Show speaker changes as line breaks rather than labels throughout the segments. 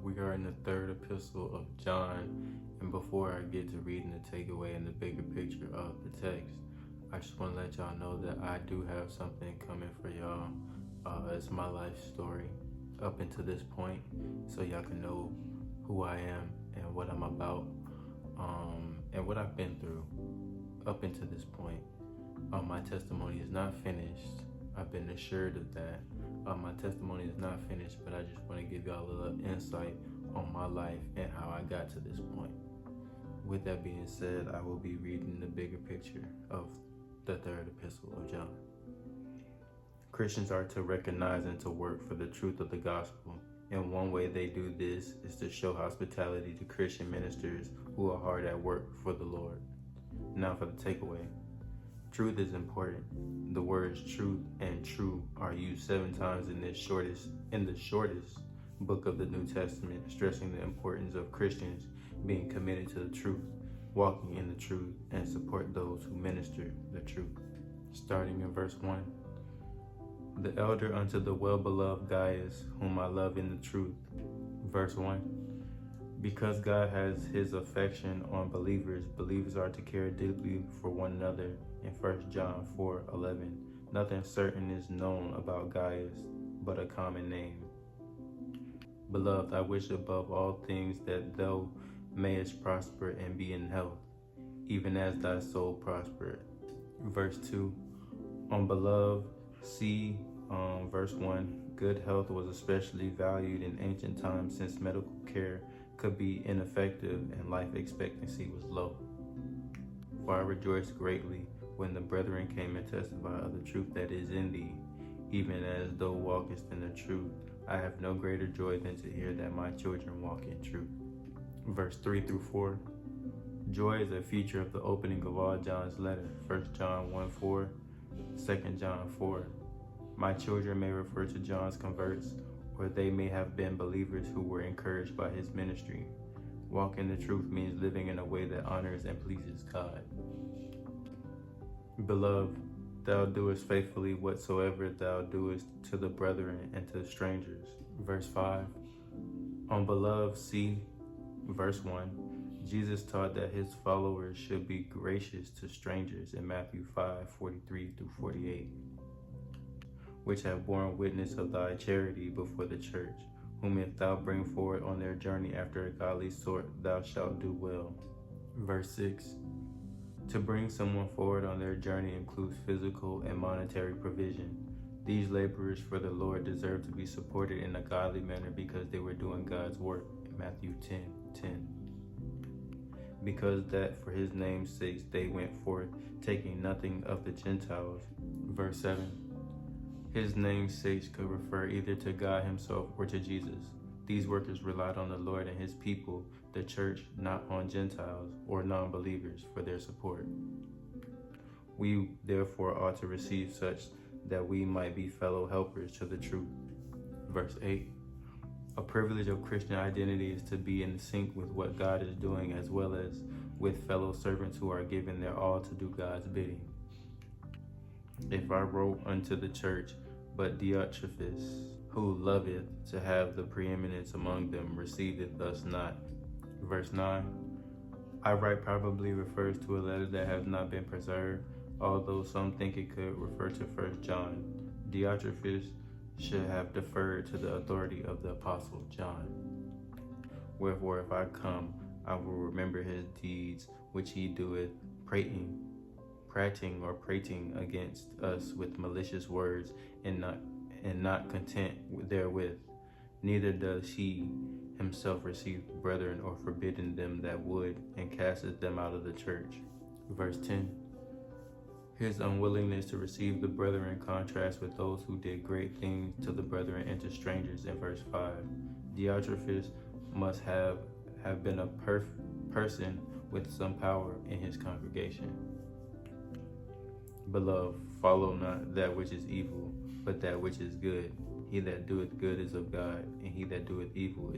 We are in the third epistle of John, and before I get to reading the takeaway and the bigger picture of the text, I just want to let y'all know that I do have something coming for y'all. It's my life story up until this point, so y'all can know who I am and what I'm about, and what I've been through up until this point. My testimony is not finished. I've been assured of that. My testimony is not finished, but I just want to give y'all a little insight on my life and how I got to this point. With that being said, I will be reading the bigger picture of the third epistle of John. Christians are to recognize and to work for the truth of the gospel. And one way they do this is to show hospitality to Christian ministers who are hard at work for the Lord. Now for the takeaway. Truth is important. The words truth and true are used 7 times in the shortest book of the New Testament, stressing the importance of Christians being committed to the truth, walking in the truth, and support those who minister the truth. Starting in verse 1. The elder unto the well-beloved Gaius, whom I love in the truth. Verse 1. Because God has his affection on believers, believers are to care deeply for one another. In 1 John 4:11, nothing certain is known about Gaius, but a common name. Beloved, I wish above all things that thou mayest prosper and be in health, even as thy soul prospereth. Verse 2, on beloved, see verse 1, good health was especially valued in ancient times since medical care could be ineffective and life expectancy was low. For I rejoiced greatly when the brethren came and testified of the truth that is in thee, even as thou walkest in the truth. I have no greater joy than to hear that my children walk in truth. Verse 3 through 4. Joy is a feature of the opening of all John's letter. 1 John 1:4, 2 John 4. My children may refer to John's converts, or they may have been believers who were encouraged by his ministry. Walk in the truth means living in a way that honors and pleases God. Beloved, thou doest faithfully whatsoever thou doest to the brethren and to strangers. Verse 5. On beloved, see, verse 1. Jesus taught that his followers should be gracious to strangers in Matthew 5:43 through 48, which have borne witness of thy charity before the church, whom if thou bring forward on their journey after a godly sort, thou shalt do well. Verse 6. To bring someone forward on their journey includes physical and monetary provision. These laborers for the Lord deserve to be supported in a godly manner because they were doing God's work. In Matthew 10:10. Because that for his name's sake they went forth, taking nothing of the Gentiles. Verse 7. His name's sake could refer either to God himself or to Jesus. These workers relied on the Lord and his people, the church, not on Gentiles or non-believers for their support. We therefore ought to receive such that we might be fellow helpers to the truth. Verse 8. A privilege of Christian identity is to be in sync with what God is doing, as well as with fellow servants who are giving their all to do God's bidding. If I wrote unto the church, but Diotrephes, who loveth to have the preeminence among them, receiveth thus not. Verse 9. I write probably refers to a letter that has not been preserved, although some think it could refer to 1 John. Diotrephes should have deferred to the authority of the Apostle John. Wherefore, if I come, I will remember his deeds which he doeth, prating against us with malicious words, and not content therewith. Neither does he himself receive the brethren, or forbidden them that would, and casteth them out of the church. Verse 10. His unwillingness to receive the brethren contrasts with those who did great things to the brethren and to strangers in verse 5. Diotrephes must have been a person with some power in his congregation. Beloved, follow not that which is evil, but that which is good. He that doeth good is of God, and he that doeth evil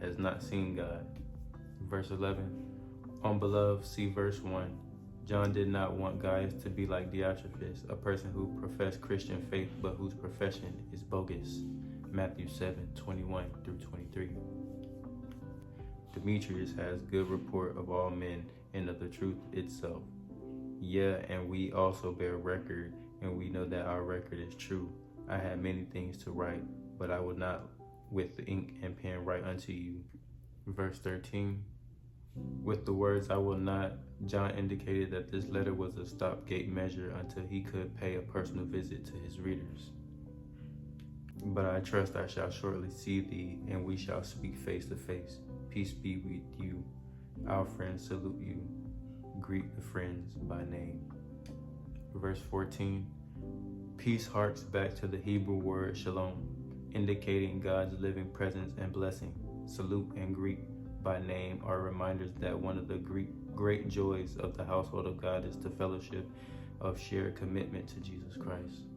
has not seen God. Verse 11. On beloved, see verse 1. John did not want Gaius to be like Diotrephes, a person who professed Christian faith but whose profession is bogus. Matthew 7:21 through 23. Demetrius has good report of all men and of the truth itself. Yeah, and we also bear record, and we know that our record is true. I had many things to write, but I will not with the ink and pen write unto you. Verse 13. With the words I will not, John indicated that this letter was a stopgate measure until he could pay a personal visit to his readers. But I trust I shall shortly see thee, and we shall speak face to face. Peace be with you. Our friends salute you. Greet the friends by name. Verse 14. Peace harks back to the Hebrew word shalom, indicating God's living presence and blessing. Salute and greet by name are reminders that one of the great joys of the household of God is the fellowship of shared commitment to Jesus Christ.